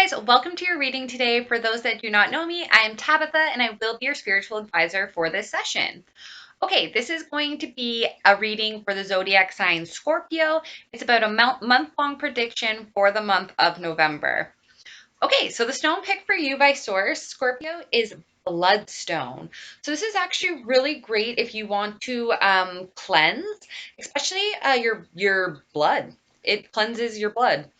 guys, welcome to your reading today. For those that do not know me, I am Tabitha and I will be your spiritual advisor for this session. Okay, this is going to be a reading for the zodiac sign Scorpio. It's about a month-long prediction for the month of November. Okay, so the stone picked for you by source, Scorpio, is bloodstone. So this is actually really great if you want to cleanse, especially your blood. It cleanses your blood.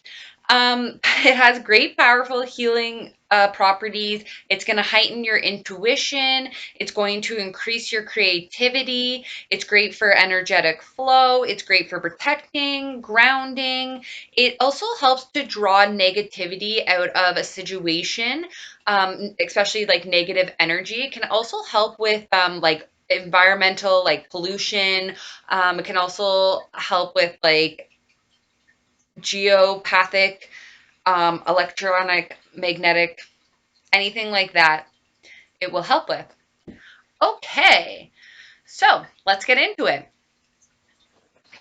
It has great, powerful healing properties. It's going to heighten your intuition. It's going to increase your creativity. It's great for energetic flow. It's great for protecting, grounding. It also helps to draw negativity out of a situation, especially like negative energy. It can also help with like environmental like pollution. It can also help with like geopathic, electronic, magnetic, anything like that, it will help with. Okay, so let's get into it.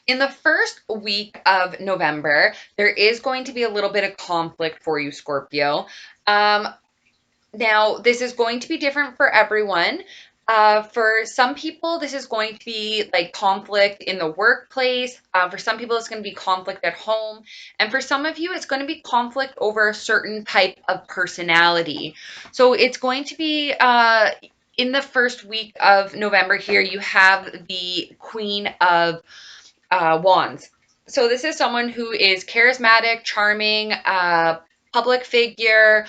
In the first week of November, there is going to be a little bit of conflict for you, Scorpio. Now, this is going to be different for everyone. For some people, this is going to be like conflict in the workplace. For some people, it's going to be conflict at home. And for some of you, it's going to be conflict over a certain type of personality. So it's going to be in the first week of November here, you have the Queen of Wands. So this is someone who is charismatic, charming, public figure,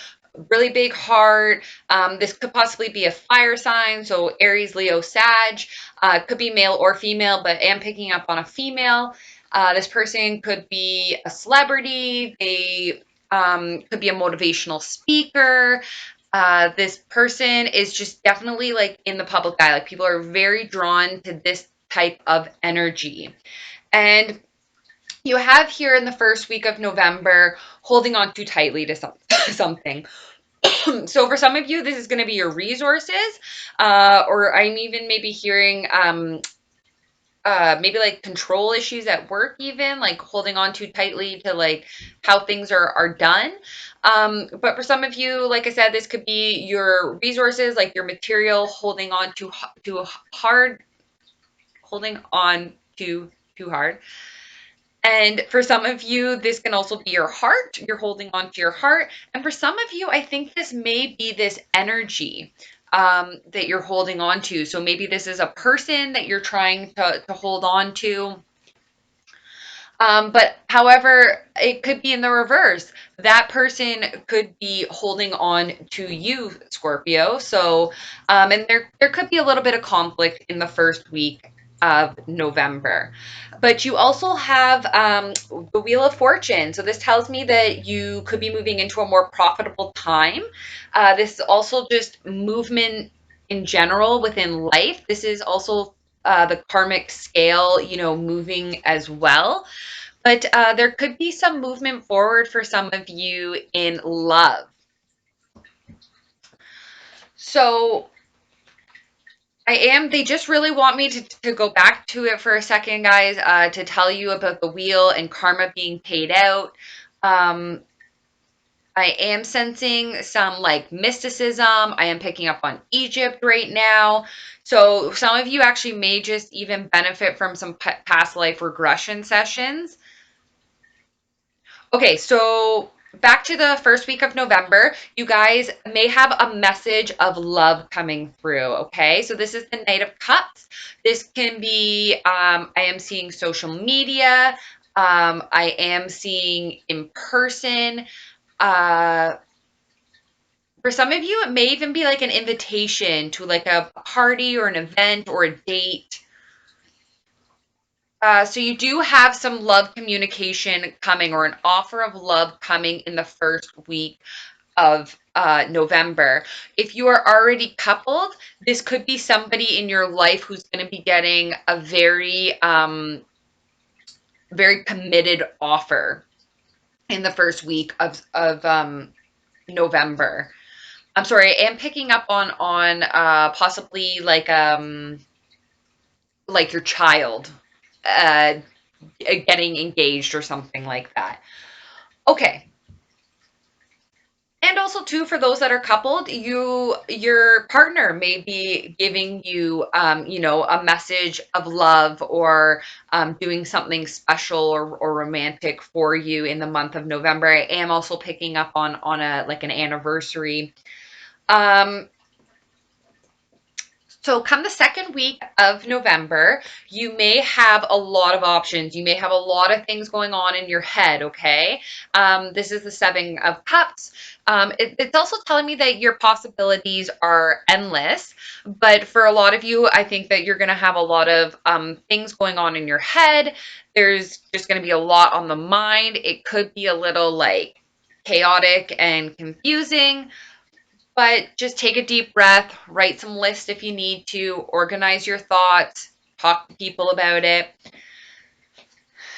really big heart. This could possibly be a fire sign, so Aries, Leo, Sag. Could be male or female, but I am picking up on a female. This person could be a celebrity. They could be a motivational speaker. This person is just definitely like in the public eye. Like people are very drawn to this type of energy. And you have here in the first week of November holding on too tightly to something. So for some of you, this is going to be your resources, or I'm even maybe hearing maybe like control issues at work, even like holding on too tightly to like how things are done. But for some of you, like I said, this could be your resources, like your material, holding on too hard, holding on too hard. And for some of you, this can also be your heart. You're holding on to your heart. And for some of you, I think this may be this energy that you're holding on to. So maybe this is a person that you're trying to hold on to. But however, it could be in the reverse. That person could be holding on to you, Scorpio. So, and there could be a little bit of conflict in the first week of November. But you also have the Wheel of Fortune. So this tells me that you could be moving into a more profitable time. This is also just movement in general within life. This is also the karmic scale, moving as well. But there could be some movement forward for some of you in love. So they just really want me to go back to it for a second, guys, to tell you about the wheel and karma being paid out. I am sensing some like mysticism. I am picking up on Egypt right now. So some of you actually may just even benefit from some past life regression sessions. Okay, so back to the first week of November, you guys may have a message of love coming through, okay? So this is the Knight of Cups. This can be, I am seeing social media. I am seeing in person. For some of you, it may even be like an invitation to like a party or an event or a date. So you do have some love communication coming or an offer of love coming in the first week of November. If you are already coupled, this could be somebody in your life who's going to be getting a very, very committed offer in the first week of November. I'm sorry, I am picking up on possibly like your child uh, getting engaged or something like that. Okay. also too, for those that are coupled, your partner may be giving you, you know, a message of love, or doing something special or romantic for you in the month of November. I am also picking up on a like an anniversary. Um, So come the second week of November, you may have a lot of options. You may have a lot of things going on in your head, okay? This is the Seven of Cups. It's also telling me that your possibilities are endless, but for a lot of you, I think that you're going to have a lot of things going on in your head. There's just going to be a lot on the mind. It could be a little like chaotic and confusing. But just take a deep breath, write some lists if you need to, organize your thoughts, talk to people about it.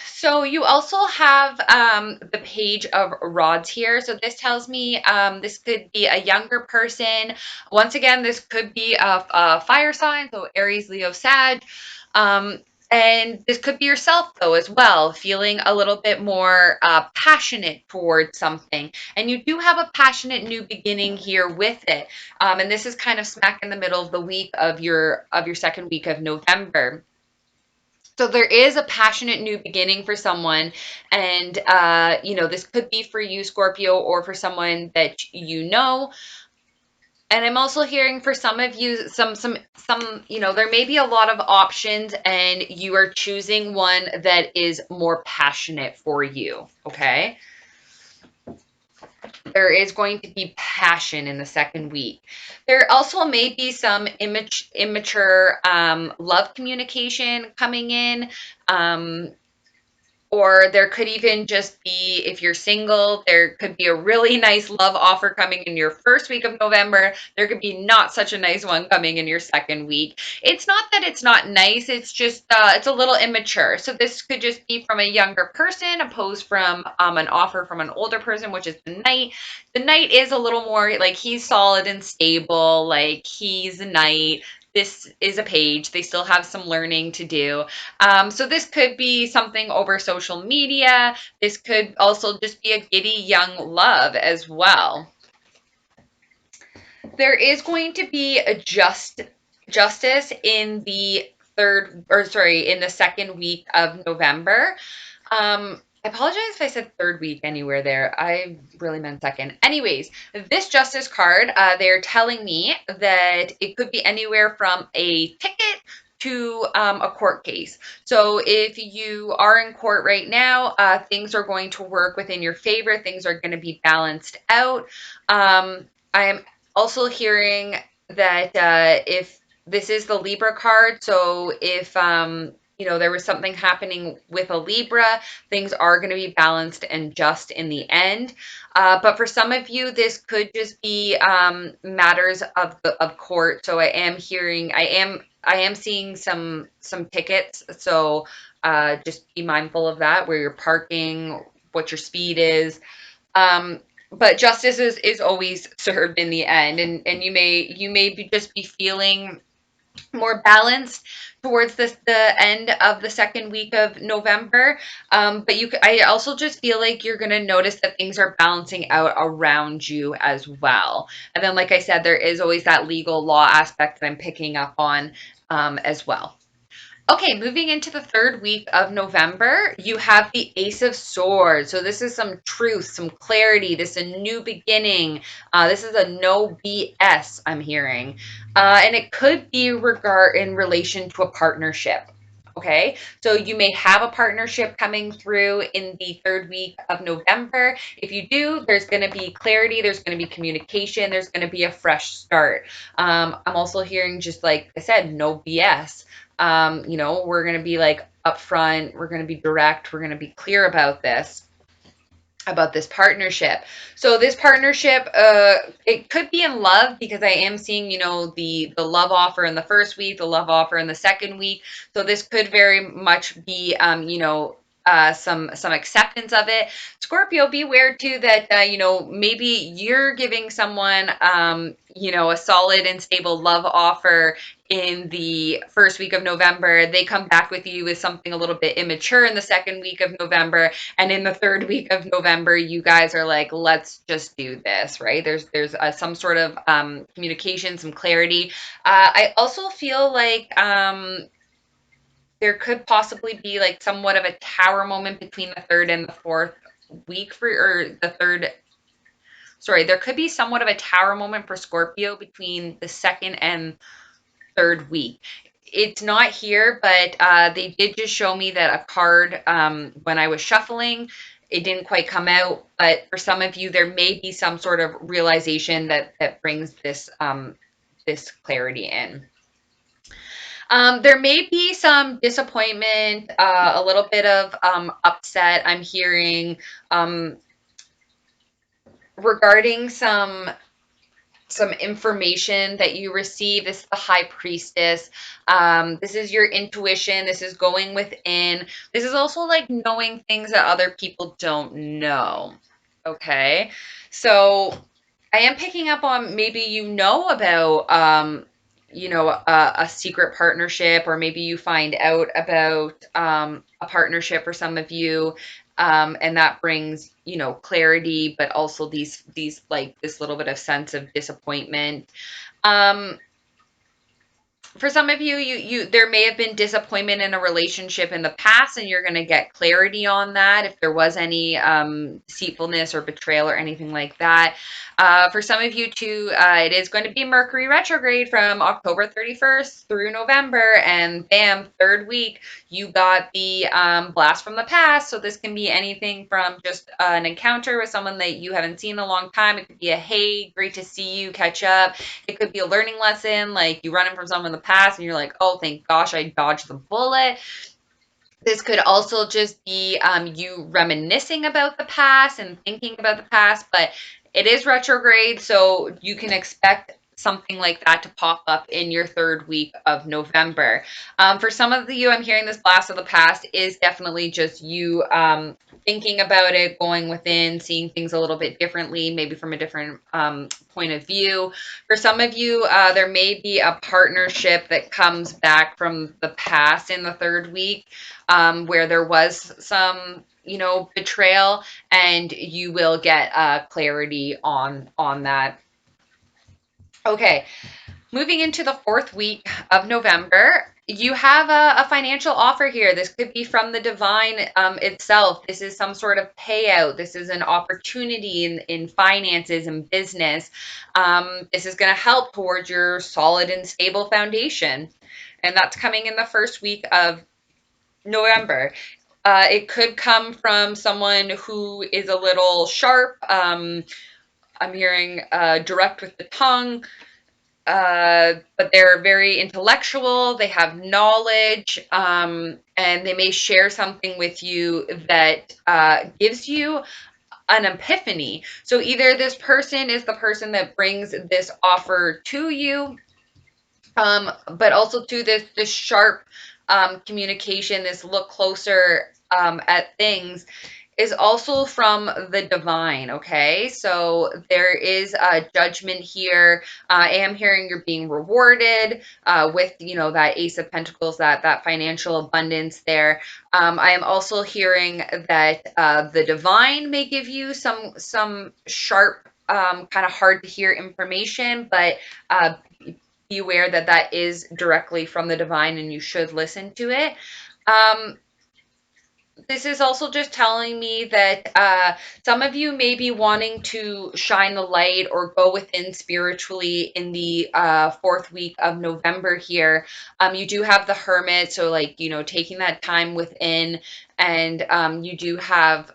So you also have the Page of Rods here. So this tells me this could be a younger person. Once again, this could be a fire sign, so Aries, Leo, Sag. Um, and this could be yourself, though, as well, feeling a little bit more passionate towards something. And you do have a passionate new beginning here with it. And this is kind of smack in the middle of the week of your second week of November. So there is a passionate new beginning for someone, and you know, this could be for you, Scorpio, or for someone that you know. And I'm also hearing for some of you, some, you know, there may be a lot of options, and you are choosing one that is more passionate for you. Okay. There is going to be passion in the second week. There also may be some immature love communication coming in. Or there could even just be, if you're single, there could be a really nice love offer coming in your first week of November. There could be not such a nice one coming in your second week. It's not that it's not nice, it's just it's a little immature. So this could just be from a younger person opposed from an offer from an older person, which is the Knight. The Knight is a little more like he's solid and stable, like he's a Knight. This is a Page. They still have some learning to do. So this could be something over social media. This could also just be a giddy young love as well. There is going to be a justice in the in the second week of November. I apologize if I said third week anywhere there. I really meant second. Anyways, this justice card, they're telling me that it could be anywhere from a ticket to a court case. So if you are in court right now, things are going to work within your favor. Things are going to be balanced out. I am also hearing that if this is the Libra card, so if you know, there was something happening with a Libra, things are going to be balanced and just in the end. But for some of you, this could just be matters of court. So I am hearing, I am seeing some tickets. So just be mindful of that, where you're parking, what your speed is. But justice is always served in the end, and you may just be feeling more balanced towards the end of the second week of November. But I also just feel like you're going to notice that things are balancing out around you as well. And then, like I said, there is always that legal law aspect that I'm picking up on as well. Okay, moving into the third week of November, you have the Ace of Swords. So this is some truth, some clarity. This is a new beginning. This is a no BS I'm hearing. And it could be in relation to a partnership. Okay, so you may have a partnership coming through in the third week of November. If you do, there's going to be clarity, there's going to be communication, there's going to be a fresh start. I'm also hearing, just like I said, no BS. You know, we're going to be like upfront, we're going to be direct, we're going to be clear about this partnership. So this partnership, it could be in love, because I am seeing, you know, the love offer in the first week, the love offer in the second week. So this could very much be, you know, some acceptance of it. Scorpio, be aware too that you know, maybe you're giving someone you know, a solid and stable love offer in the first week of November. They come back with you with something a little bit immature in the second week of November. And in the third week of November, you guys are like, let's just do this, right? There's some sort of communication, some clarity. I also feel like there could possibly be like somewhat of a tower moment between the third and the fourth week for, or the third, sorry, there could be somewhat of a tower moment for Scorpio between the second and third week. It's not here, but they did just show me that a card when I was shuffling, it didn't quite come out. But for some of you, there may be some sort of realization that brings this clarity in. There may be some disappointment, a little bit of upset. I'm hearing regarding some information that you receive. This is the High Priestess. This is your intuition. This is going within. This is also like knowing things that other people don't know. Okay. So I am picking up on maybe you know about, a secret partnership, or maybe you find out about a partnership for some of you, and that brings clarity, but also these like this little bit of sense of disappointment. Um, for some of you, you there may have been disappointment in a relationship in the past, and you're going to get clarity on that if there was any deceitfulness or betrayal or anything like that. For some of you too, it is going to be Mercury retrograde from October 31st through November, and bam, third week, you got the blast from the past. So this can be anything from just an encounter with someone that you haven't seen in a long time. It could be a, hey, great to see you, catch up. It could be a learning lesson, like you running from someone in the past and you're like, oh, thank gosh, I dodged the bullet. This could also just be you reminiscing about the past and thinking about the past, but it is retrograde, so you can expect something like that to pop up in your third week of November. For some of you, I'm hearing this blast of the past is definitely just you thinking about it, going within, seeing things a little bit differently, maybe from a different point of view. For some of you, there may be a partnership that comes back from the past in the third week, where there was some betrayal, and you will get clarity on that. Okay, moving into the fourth week of November, you have a financial offer here. This could be from the divine itself. This is some sort of payout. This is an opportunity in finances and business. This is going to help towards your solid and stable foundation. And that's coming in the first week of November. It could come from someone who is a little sharp. I'm hearing direct with the tongue, but they're very intellectual. They have knowledge, and they may share something with you that gives you an epiphany. So either this person is the person that brings this offer to you, but also to this sharp communication, this look closer at things, is also from the divine. Okay, so there is a judgment here. I am hearing you're being rewarded with that Ace of Pentacles, that financial abundance there. I am also hearing that the divine may give you some sharp, kind of hard to hear information, but be aware that that is directly from the divine and you should listen to it. This is also just telling me that some of you may be wanting to shine the light or go within spiritually in the fourth week of November here. You do have the Hermit, so like, taking that time within, and you do have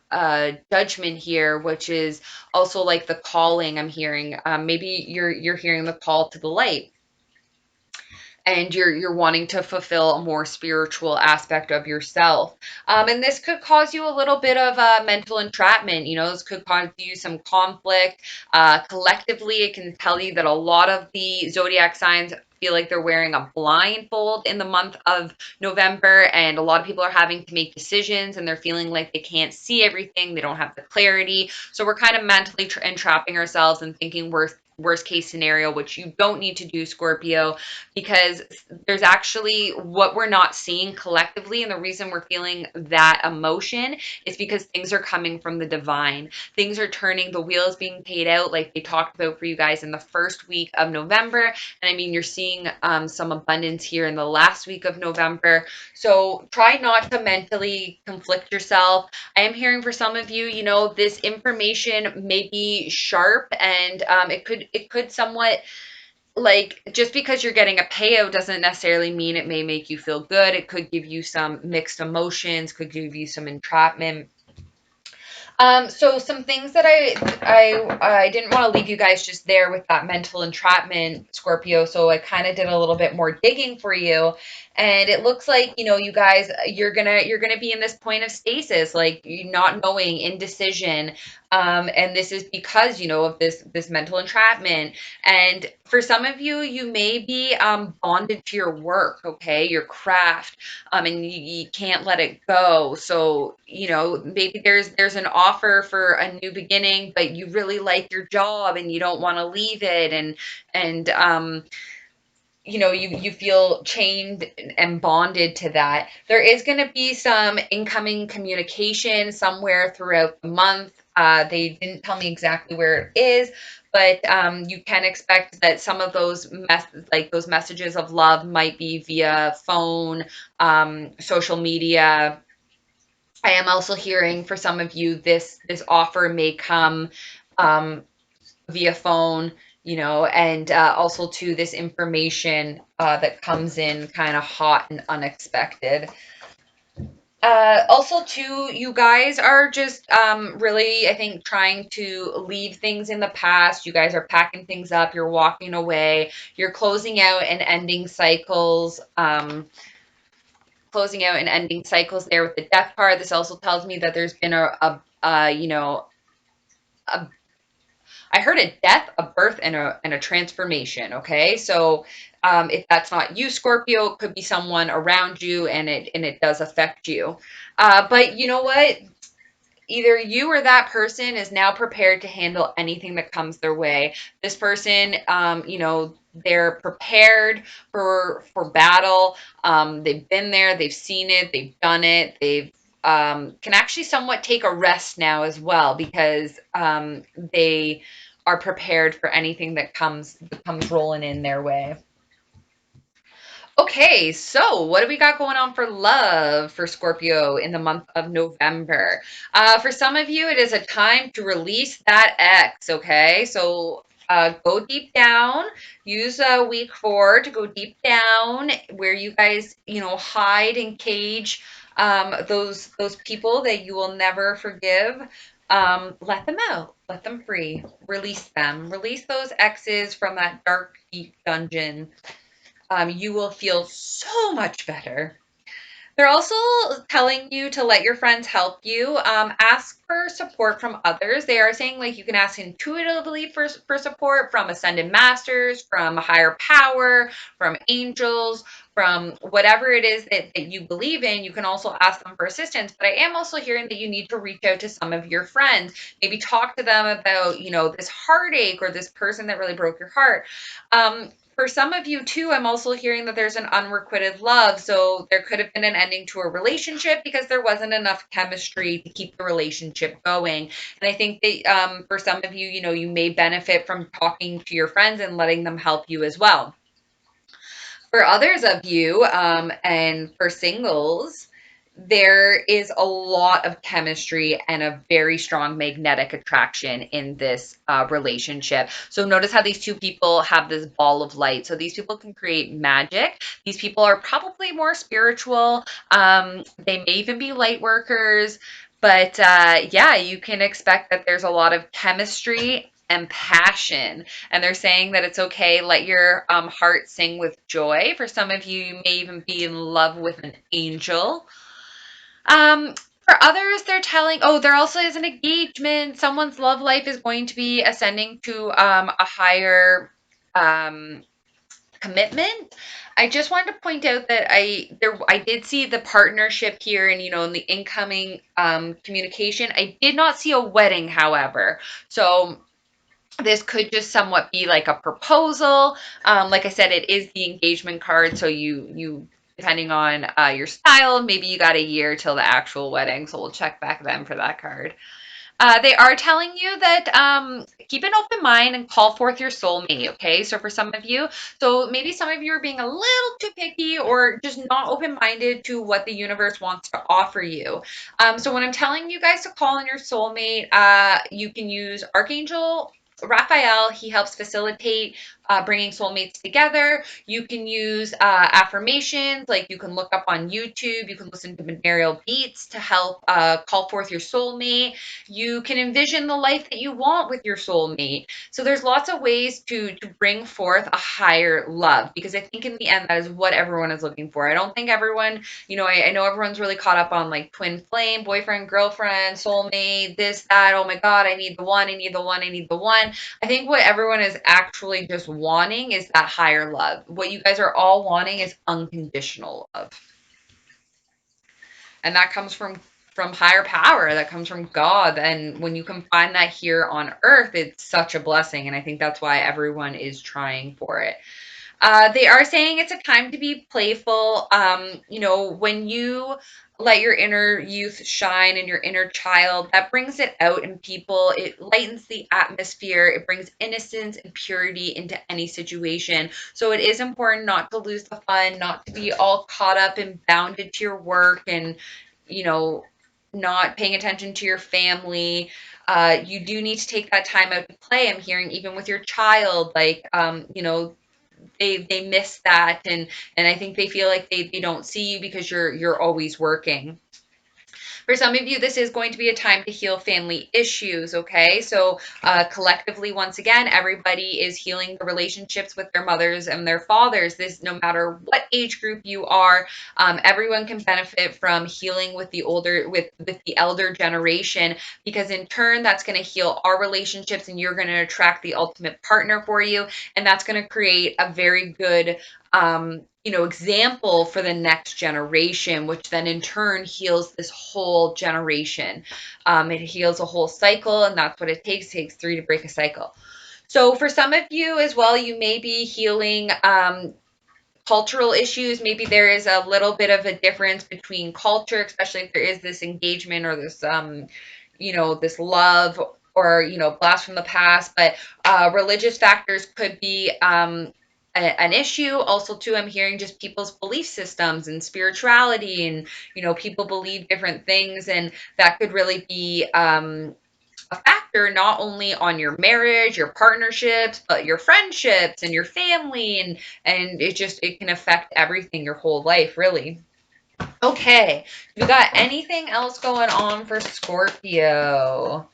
Judgment here, which is also like the calling I'm hearing. Maybe you're hearing the call to the light, and you're wanting to fulfill a more spiritual aspect of yourself. And this could cause you a little bit of mental entrapment. This could cause you some conflict. Collectively, it can tell you that a lot of the zodiac signs feel like they're wearing a blindfold in the month of November, and a lot of people are having to make decisions, and they're feeling like they can't see everything. They don't have the clarity. So we're kind of mentally entrapping ourselves and thinking we're worst case scenario, which you don't need to do, Scorpio, because there's actually what we're not seeing collectively. And the reason we're feeling that emotion is because things are coming from the divine. Things are turning, the wheel is being paid out like they talked about for you guys in the first week of November. And I mean, you're seeing some abundance here in the last week of November. So try not to mentally conflict yourself. I am hearing for some of you, you know, this information may be sharp, and it could somewhat, like, just because you're getting a payout doesn't necessarily mean it may make you feel good. It could give you some mixed emotions, could give you some entrapment. So some things that I didn't want to leave you guys just there with that mental entrapment, Scorpio. So I kind of did a little bit more digging for you, and it looks like, you know, you guys, you're gonna be in this point of stasis, like you not knowing, indecision, and this is because, you know, of this mental entrapment. And for some of you, you may be bonded to your work, okay, your craft, and you can't let it go. So, you know, maybe there's an offer for a new beginning, but you really like your job and you don't want to leave it, and you know, you feel chained and bonded to that. There is going to be some incoming communication somewhere throughout the month. They didn't tell me exactly where it is, but you can expect that some of those those messages of love might be via phone, social media. I am also hearing for some of you this offer may come um, via phone, you know, and also to this information that comes in kind of hot and unexpected. Also, too, you guys are just really, I think, trying to leave things in the past. You guys are packing things up. You're walking away. You're closing out and ending cycles. Closing out and ending cycles there with the death card. This also tells me that there's been you know, a I heard a death, a birth, and a transformation. Okay, so if that's not you, Scorpio, it could be someone around you, and it does affect you. But you know what? Either you or that person is now prepared to handle anything that comes their way. This person, you know, they're prepared for battle. They've been there, they've seen it, they've done it, they've can actually somewhat take a rest now as well, because they are prepared for anything that comes rolling in their way. Okay, so what do we got going on for love for Scorpio in the month of November? For some of you, it is a time to release that ex, okay? So go deep down. Use week 4 to go deep down where you guys, you know, hide and cage those people that you will never forgive. Let them out. Let them free. Release them. Release those exes from that dark, deep dungeon. You will feel so much better. They're also telling you to let your friends help you. Ask for support from others. They are saying, like, you can ask intuitively for support from ascended masters, from a higher power, from angels, from whatever it is that you believe in. You can also ask them for assistance. But I am also hearing that you need to reach out to some of your friends. Maybe talk to them about, you know, this heartache or this person that really broke your heart. For some of you too, I'm also hearing that there's an unrequited love. So there could have been an ending to a relationship because there wasn't enough chemistry to keep the relationship going. And I think that for some of you, you know, you may benefit from talking to your friends and letting them help you as well. For others of you, and for singles, there is a lot of chemistry and a very strong magnetic attraction in this relationship. So notice how these two people have this ball of light. So these people can create magic. These people are probably more spiritual. They may even be light workers. But yeah, you can expect that there's a lot of chemistry and passion. And they're saying that it's okay, let your heart sing with joy. For some of you, you may even be in love with an angel. For others, they're telling, oh, there also is an engagement. Someone's love life is going to be ascending to a higher um, commitment. I just wanted to point out that I did see the partnership here, and, you know, in the incoming communication. I did not see a wedding, however. So This could just somewhat be like a proposal. Like I said, it is the engagement card, so you depending on your style, maybe you got a year till the actual wedding, so we'll check back then for that card. They are telling you that keep an open mind and call forth your soulmate, okay? So for some of you, so maybe some of you are being a little too picky or just not open-minded to what the universe wants to offer you. So when I'm telling you guys to call in your soulmate, you can use Archangel Raphael. He helps facilitate bringing soulmates together. You can use affirmations, like you can look up on YouTube. You can listen to binaural beats to help call forth your soulmate. You can envision the life that you want with your soulmate. So there's lots of ways to bring forth a higher love, because I think in the end that is what everyone is looking for. I don't think everyone, I know everyone's really caught up on like twin flame, boyfriend, girlfriend, soulmate, this, that. Oh my God, I need the one, I need the one, I need the one. I think what everyone is actually just wanting is that higher love. What you guys are all wanting is unconditional love. And that comes from higher power, that comes from God. And when you can find that here on earth, it's such a blessing. And I think that's why everyone is trying for it. They are saying it's a time to be playful. When you let your inner youth shine and your inner child, that brings it out in people. It lightens the atmosphere. It brings innocence and purity into any situation. So it is important not to lose the fun, not to be all caught up and bounded to your work and, you know, not paying attention to your family. You do need to take that time out to play. I'm hearing even with your child, like, they miss that, and I think they feel like they don't see you because you're always working. For some of you, this is going to be a time to heal family issues, okay? So collectively, once again, everybody is healing the relationships with their mothers and their fathers. This, no matter what age group you are, everyone can benefit from healing with the elder generation, because in turn, that's going to heal our relationships, and you're going to attract the ultimate partner for you, and that's going to create a very good example for the next generation, which then in turn heals this whole generation. It heals a whole cycle, and that's what it takes. It takes three to break a cycle. So for some of you as well, you may be healing cultural issues. Maybe there is a little bit of a difference between culture, especially if there is this engagement or this, this love or, blast from the past. But religious factors could be an issue. Also, too, I'm hearing just people's belief systems and spirituality, and people believe different things, and that could really be a factor not only on your marriage, your partnerships, but your friendships and your family, and it can affect everything, your whole life, really. Okay, you got anything else going on for Scorpio?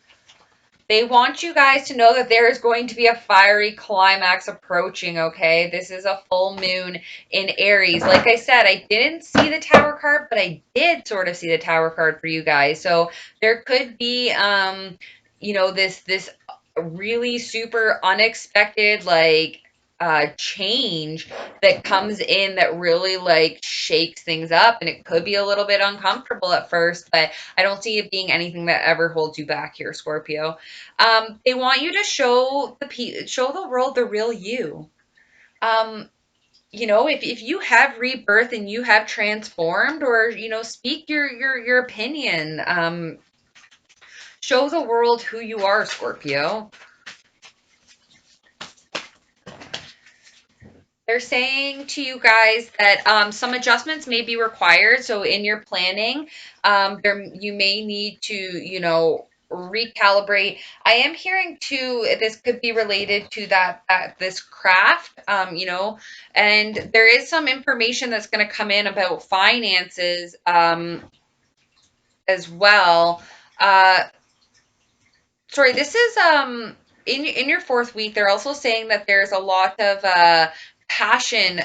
They want you guys to know that there is going to be a fiery climax approaching, okay? This is a full moon in Aries. Like I said, I didn't see the Tower card, but I did sort of see the Tower card for you guys. So there could be, this really super unexpected, like, change that comes in that really like shakes things up, and it could be a little bit uncomfortable at first, but I don't see it being anything that ever holds you back here, Scorpio. They want you to show the world the real you. If you have rebirth and you have transformed, or speak your opinion. Show the world who you are, Scorpio. They're saying to you guys that some adjustments may be required. So in your planning, you may need to, recalibrate. I am hearing too, this could be related to this craft, and there is some information that's going to come in about finances as well. Uh, Sorry, this is in your fourth week. They're also saying that there's a lot of passion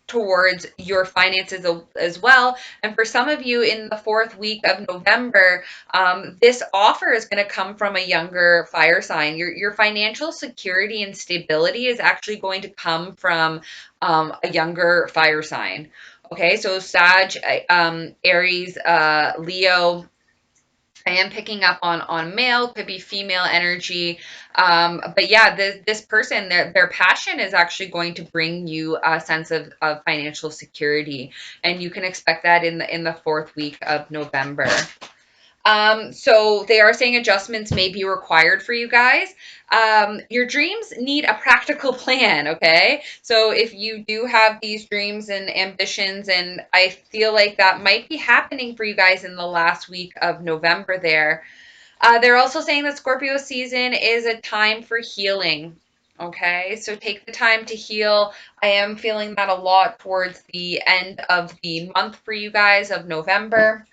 towards your finances as well. And for some of you in the fourth week of November, this offer is going to come from a younger fire sign. Your financial security and stability is actually going to come from a younger fire sign. Okay, so Sag, Aries, Leo, I am picking up on male, could be female energy. But yeah, this person, their passion is actually going to bring you a sense of financial security. And you can expect that in the fourth week of November. So they are saying adjustments may be required for you guys. Your dreams need a practical plan, okay? So if you do have these dreams and ambitions, and I feel like that might be happening for you guys in the last week of November there. They're also saying that Scorpio season is a time for healing. Okay, so take the time to heal. I am feeling that a lot towards the end of the month for you guys of November.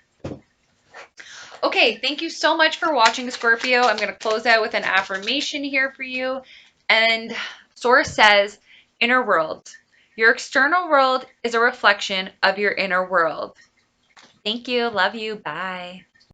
Okay, thank you so much for watching, Scorpio. I'm going to close out with an affirmation here for you. And Source says, inner world. Your external world is a reflection of your inner world. Thank you. Love you. Bye.